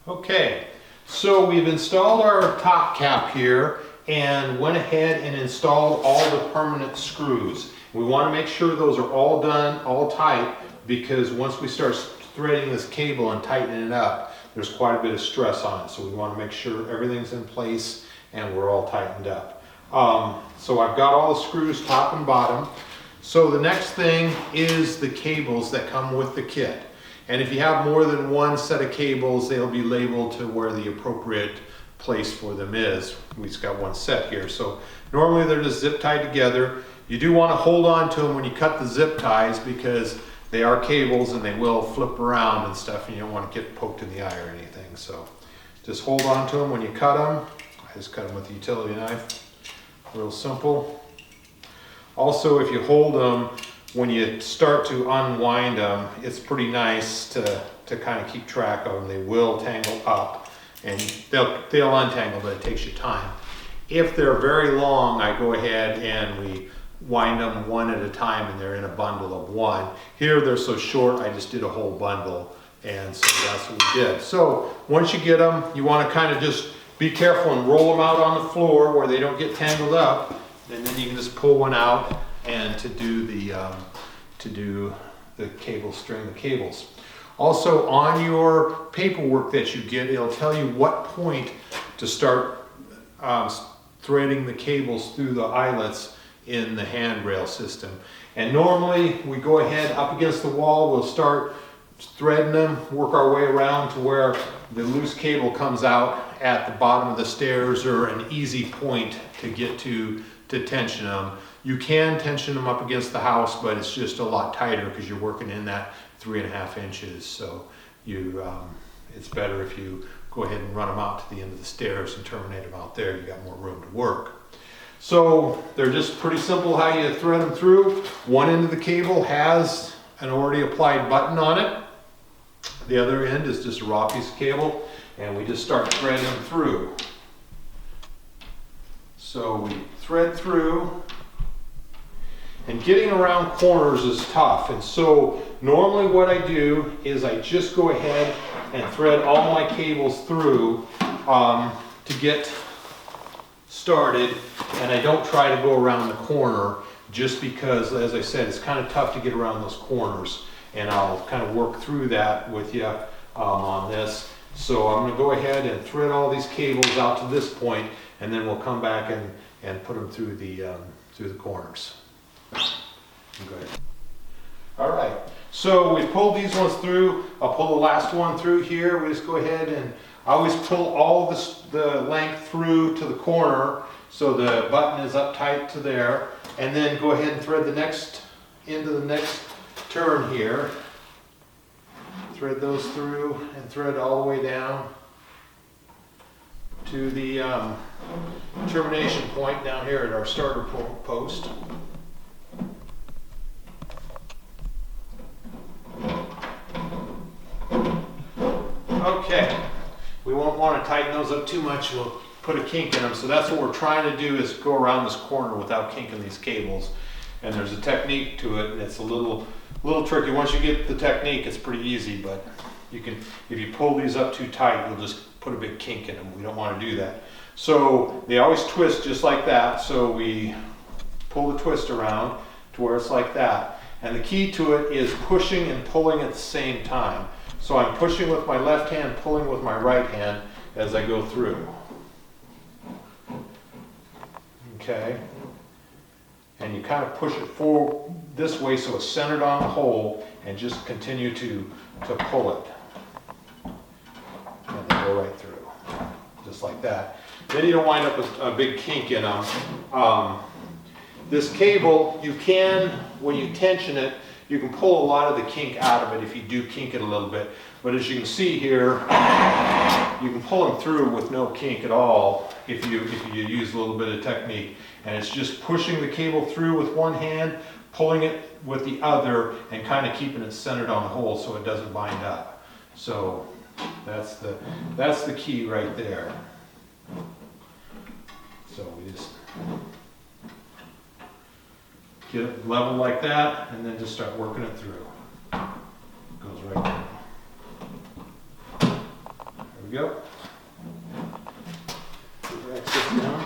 Okay, so we've installed our top cap here and went ahead and installed all the permanent screws. We want to make sure those are all done, all tight, because once we start threading this cable and tightening it up, there's quite a bit of stress on it. So we want to make sure everything's in place and we're all tightened up. So I've got all the screws top and bottom. So the next thing is the cables that come with the kit. And if you have more than one set of cables, they'll be labeled to where the appropriate place for them is. We just got one set here. So normally they're just zip tied together. You do want to hold on to them when you cut the zip ties because they are cables and they will flip around and stuff, and you don't want to get poked in the eye or anything. So just hold on to them when you cut them. I just cut them with a utility knife. Real simple. Also, if you hold them, when you start to unwind them, it's pretty nice to kind of keep track of them. They will tangle up and they'll untangle, but it takes you time. If they're very long, I go ahead and we wind them one at a time and they're in a bundle of one. Here they're so short, I just did a whole bundle, and so that's what we did. So once you get them, you want to kind of just be careful and roll them out on the floor where they don't get tangled up, and then you can just pull one out and to do the cable, string the cables. Also on your paperwork that you get, it'll tell you what point to start threading the cables through the eyelets in the handrail system. And normally we go ahead up against the wall, we'll start threading them, work our way around to where the loose cable comes out at the bottom of the stairs, or an easy point to get to tension them. You can tension them up against the house, but it's just a lot tighter because you're working in that 3.5 inches. So it's better if you go ahead and run them out to the end of the stairs and terminate them out there. You got more room to work. So they're just pretty simple how you thread them through. One end of the cable has an already applied button on it. The other end is just a raw piece of cable, and we just start threading them through. So we thread through, and getting around corners is tough. And so normally what I do is I just go ahead and thread all my cables through to get started, and I don't try to go around the corner just because, as I said, it's kind of tough to get around those corners, and I'll kind of work through that with you on this. So I'm going to go ahead and thread all these cables out to this point, and then we'll come back and put them through the corners. Go ahead. All right, so we pulled these ones through. I'll pull the last one through here. We just go ahead and I always pull all the length through to the corner so the button is up tight to there, and then go ahead and thread the next into the next turn here. Thread those through and thread all the way down to the termination point down here at our starter post. Okay, we won't want to tighten those up too much. We'll put a kink in them. So that's what we're trying to do, is go around this corner without kinking these cables. And there's a technique to it, and it's a little tricky. Once you get the technique, it's pretty easy, but you can, if you pull these up too tight, you'll just put a big kink in them. We don't want to do that. So they always twist just like that. So we pull the twist around to where it's like that. And the key to it is pushing and pulling at the same time. So I'm pushing with my left hand, pulling with my right hand as I go through. Okay. And you kind of push it forward this way so it's centered on the hole, and just continue to pull it. And then go right through, just like that. Then you don't wind up with a big kink in them. This cable, you can, when you tension it, you can pull a lot of the kink out of it if you do kink it a little bit. But as you can see here, you can pull them through with no kink at all if you use a little bit of technique. And it's just pushing the cable through with one hand, pulling it with the other, and kind of keeping it centered on the hole so it doesn't bind up. So that's the key right there. So we just get it level like that, and then just start working it through. Goes right there. There we go. This down.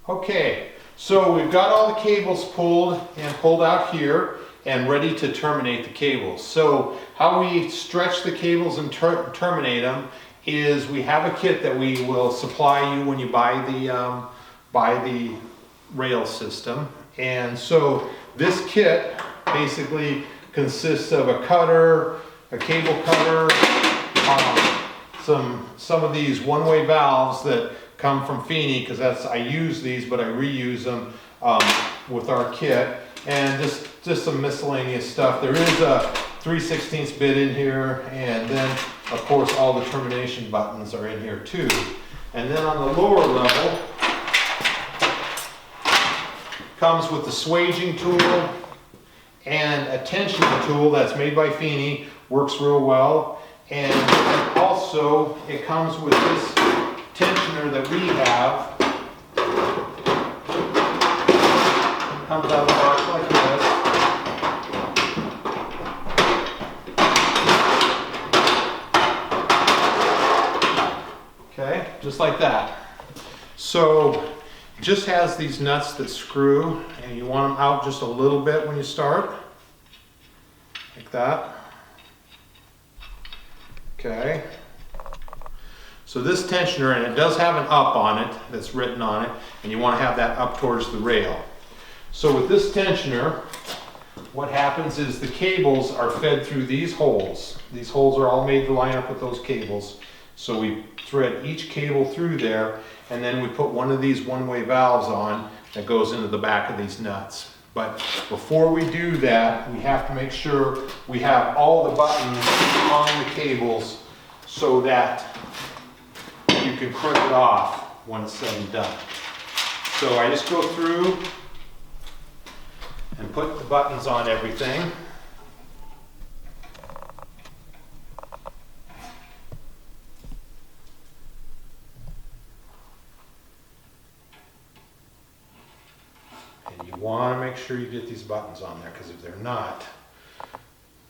Okay, so we've got all the cables pulled out here and ready to terminate the cables. So how we stretch the cables and terminate them is we have a kit that we will supply you when you buy the rail system. And so this kit basically consists of a cutter, a cable cutter, some of these one-way valves that come from Feeney, because I use these, but I reuse them with our kit, and just some miscellaneous stuff. There is a 3/16 bit in here, and then of course all the termination buttons are in here too. And then on the lower level comes with the swaging tool and a tensioner tool that's made by Feeney, works real well. And also it comes with this tensioner that we have. It comes out of the box like this. Okay, just like that. So it just has these nuts that screw, and you want them out just a little bit when you start, like that. Okay, so this tensioner, and it does have an up on it that's written on it, and you want to have that up towards the rail. So with this tensioner, what happens is the cables are fed through these holes. These holes are all made to line up with those cables. So we thread each cable through there, and then we put one of these one-way valves on that goes into the back of these nuts. But before we do that, we have to make sure we have all the buttons on the cables so that you can crimp it off when it's said and done. So I just go through and put the buttons on everything. You want to make sure you get these buttons on there, because if they're not,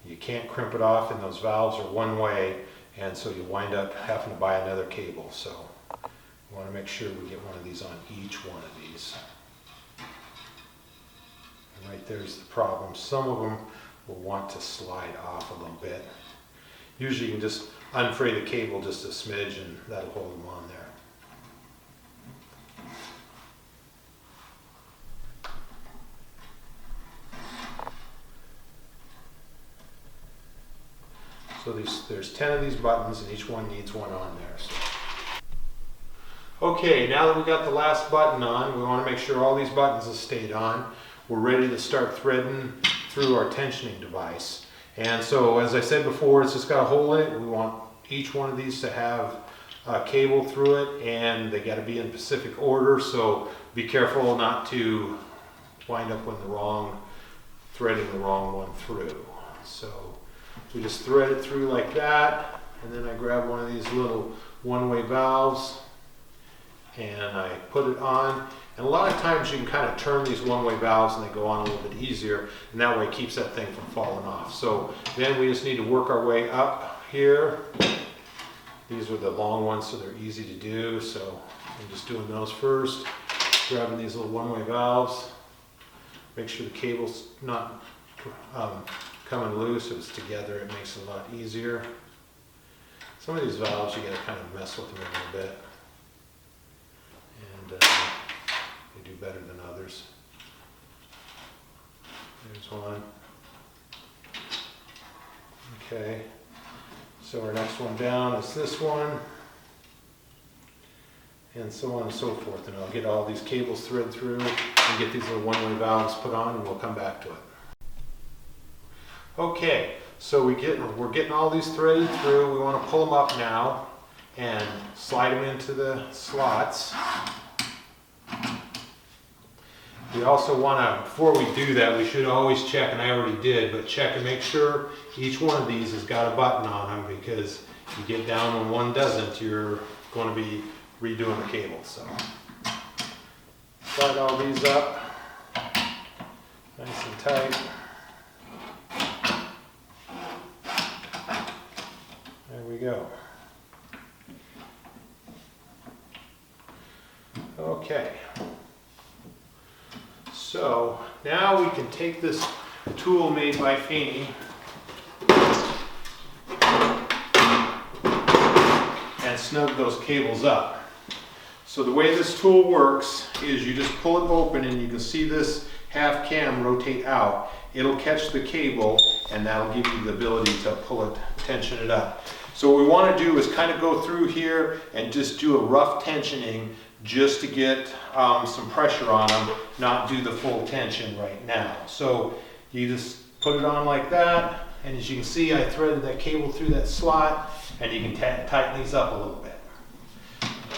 you can't crimp it off, and those valves are one way, and so you wind up having to buy another cable. So you want to make sure we get one of these on each one of these. And right there's the problem. Some of them will want to slide off a little bit. Usually you can just unfray the cable just a smidge, and that'll hold them on there. So there's 10 of these buttons, and each one needs one on there. So. Okay, now that we got the last button on, we want to make sure all these buttons have stayed on. We're ready to start threading through our tensioning device. And so, as I said before, it's just got a hole in it. We want each one of these to have a cable through it, and they got to be in specific order. So be careful not to wind up with threading the wrong one through. So we just thread it through like that, and then I grab one of these little one-way valves and I put it on. And a lot of times you can kind of turn these one-way valves and they go on a little bit easier, and that way it keeps that thing from falling off. So then we just need to work our way up here. These are the long ones, so they're easy to do. So I'm just doing those first, grabbing these little one-way valves. Make sure the cable's not coming loose. If it's together, it makes it a lot easier. Some of these valves, you got to kind of mess with them a little bit, and they do better than others. There's one. Okay, so our next one down is this one, and so on and so forth. And I'll get all these cables threaded through and get these little one-way valves put on, and we'll come back to it. Okay, so we're getting all these threaded through. We want to pull them up now and slide them into the slots. We also want to, before we do that, we should always check, and I already did, but check and make sure each one of these has got a button on them, because if you get down when one doesn't, you're going to be redoing the cable. So slide all these up nice and tight. There go. Okay. So now we can take this tool made by Feeney and snug those cables up. So the way this tool works is you just pull it open and you can see this half cam rotate out. It'll catch the cable and that'll give you the ability to pull it, tension it up. So what we want to do is kind of go through here and just do a rough tensioning just to get some pressure on them, not do the full tension right now. So you just put it on like that, and as you can see I threaded that cable through that slot, and you can tighten these up a little bit.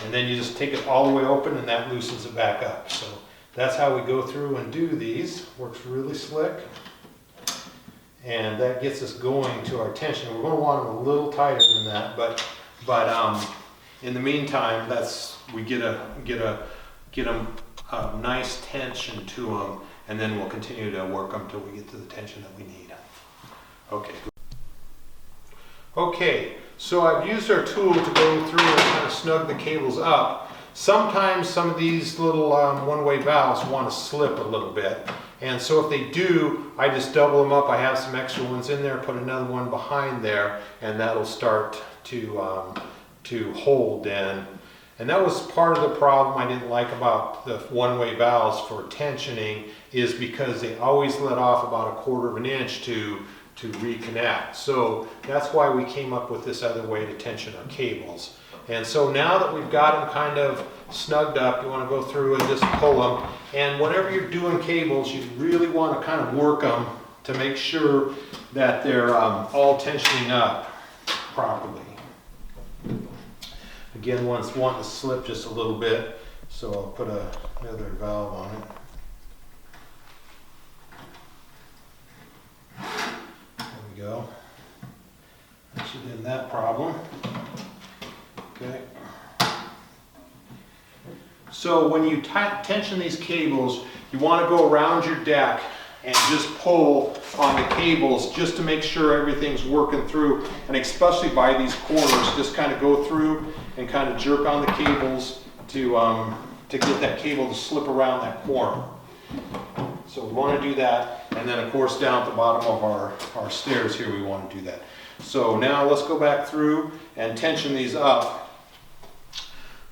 And then you just take it all the way open and that loosens it back up. So that's how we go through and do these. Works really slick. And that gets us going to our tension. We're going to want them a little tighter than that, but in the meantime, we get them a nice tension to them, and then we'll continue to work them till we get to the tension that we need. Okay. Okay, so I've used our tool to go through and kind of snug the cables up. Sometimes some of these little one-way valves want to slip a little bit. And so if they do, I just double them up. I have some extra ones in there, put another one behind there, and that'll start to hold in. And that was part of the problem I didn't like about the one-way valves for tensioning, is because they always let off about 1/4 of an inch to reconnect. So that's why we came up with this other way to tension our cables. And so now that we've got them kind of snugged up, you want to go through and just pull them. And whenever you're doing cables, you really want to kind of work them to make sure that they're all tensioning up properly. Again, one's wanting to slip just a little bit, so I'll put another valve on it. There we go. That should end that problem. Okay. So when you tension these cables, you want to go around your deck and just pull on the cables just to make sure everything's working through, and especially by these corners, just kind of go through and kind of jerk on the cables to get that cable to slip around that corner. So we want to do that, and then of course down at the bottom of our stairs here we want to do that. So now let's go back through and tension these up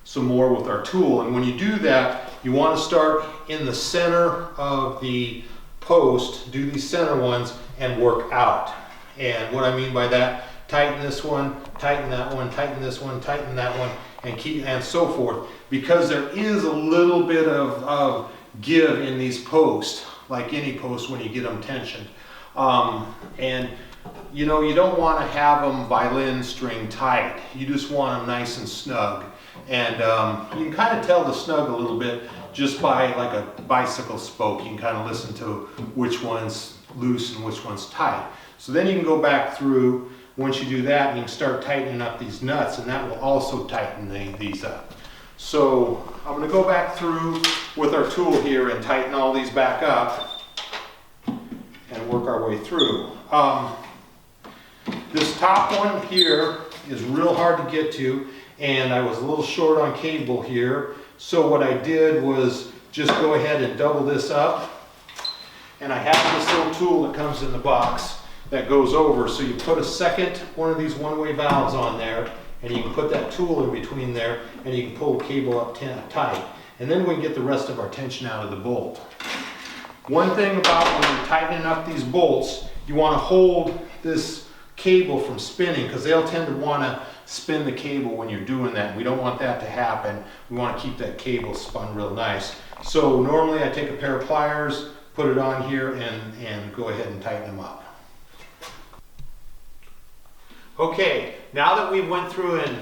some more with our tool. And when you do that, you want to start in the center of the post, do these center ones, and work out. And what I mean by that, tighten this one, tighten that one, tighten this one, tighten that one, and so forth. Because there is a little bit of give in these posts, like any post when you get them tensioned. And you know, you don't want to have them violin string tight. You just want them nice and snug. And you can kind of tell the snug a little bit just by like a bicycle spoke. You can kind of listen to which one's loose and which one's tight. So then you can go back through. Once you do that, you can start tightening up these nuts, and that will also tighten these up. So I'm going to go back through with our tool here and tighten all these back up and work our way through. This top one here is real hard to get to, and I was a little short on cable here. So what I did was just go ahead and double this up. And I have this little tool that comes in the box that goes over. So you put a second one of these one-way valves on there, and you can put that tool in between there, and you can pull the cable up tight. And then we can get the rest of our tension out of the bolt. One thing about when you're tightening up these bolts, you want to hold this cable from spinning, because they'll tend to want to spin the cable when you're doing that. We don't want that to happen. We want to keep that cable spun real nice. So normally I take a pair of pliers, put it on here, and go ahead and tighten them up. Okay, now that we went through and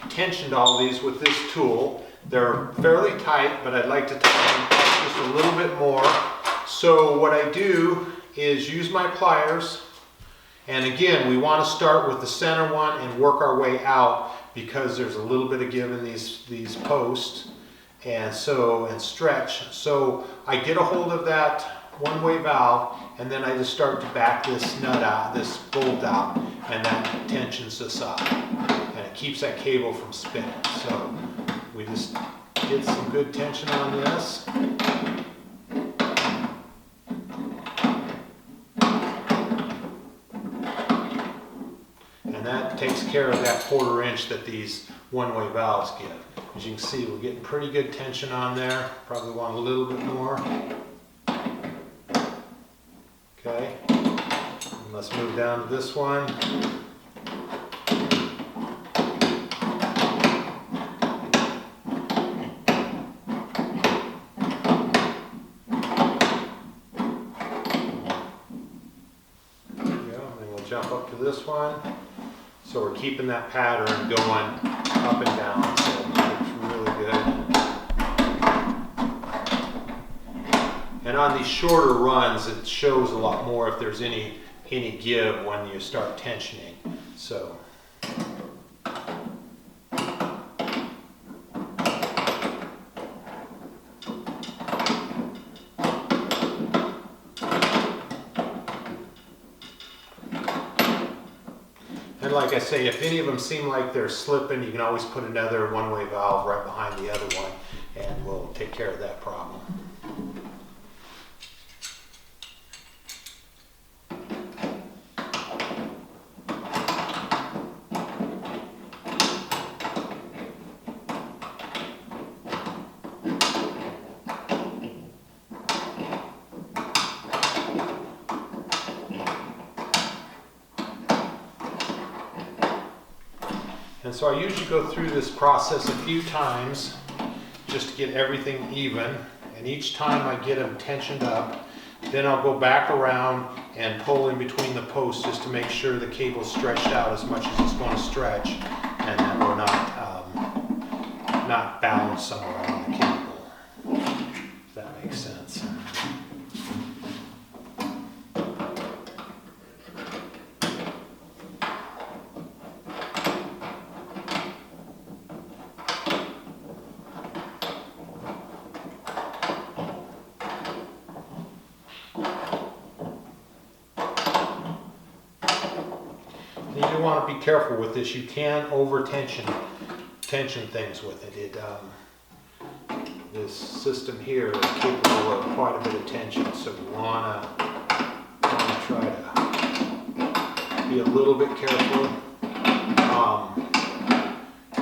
tensioned all these with this tool, they're fairly tight, but I'd like to tighten them up just a little bit more. So what I do is use my pliers. And again, we want to start with the center one and work our way out, because there's a little bit of give in these posts and stretch. So I get a hold of that one-way valve and then I just start to back this nut out, this bolt out, and that tensions this up. And it keeps that cable from spinning. So we just get some good tension on this. And that takes care of that 1/4 inch that these one-way valves give. As you can see, we're getting pretty good tension on there. Probably want a little bit more. Okay, and let's move down to this one. There we go, and then we'll jump up to this one. So we're keeping that pattern going up and down, so it's really good. And on these shorter runs, it shows a lot more if there's any give when you start tensioning. So. And like I say, if any of them seem like they're slipping, you can always put another one-way valve right behind the other one, and we'll take care of that problem. And so I usually go through this process a few times just to get everything even. And each time I get them tensioned up, then I'll go back around and pull in between the posts just to make sure the cable's stretched out as much as it's going to stretch, and that we're not bound somewhere on the cable, if that makes sense. You do want to be careful with this. You can over tension things with it. This system here is capable of quite a bit of tension, so you want to try to be a little bit careful,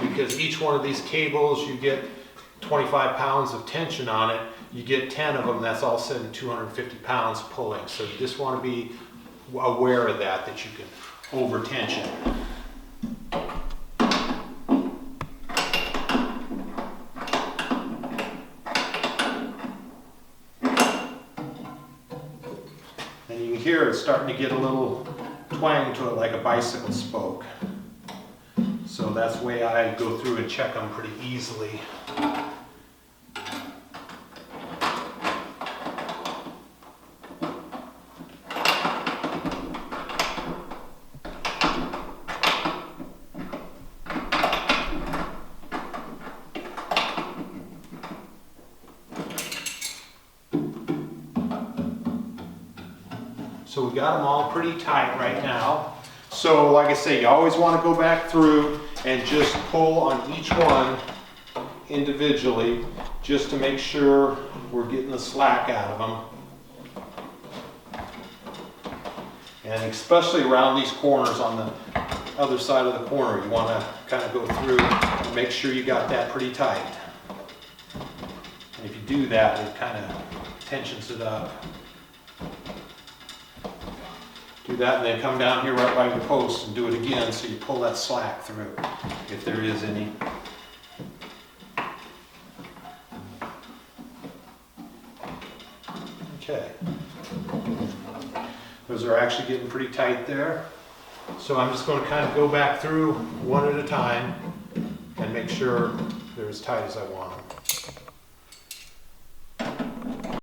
because each one of these cables, you get 25 pounds of tension on it. You get 10 of them, that's all said in 250 pounds pulling. So you just want to be aware of that you can over tension. And you can hear it's starting to get a little twang to it, like a bicycle spoke. So that's the way I go through and check them pretty easily. So we got them all pretty tight right now. So like I say, you always want to go back through and just pull on each one individually just to make sure we're getting the slack out of them. And especially around these corners on the other side of the corner, you want to kind of go through and make sure you got that pretty tight. And if you do that, it kind of tensions it up. Do that and then come down here right by your post and do it again so you pull that slack through, if there is any. Okay. Those are actually getting pretty tight there. So I'm just going to kind of go back through one at a time and make sure they're as tight as I want them.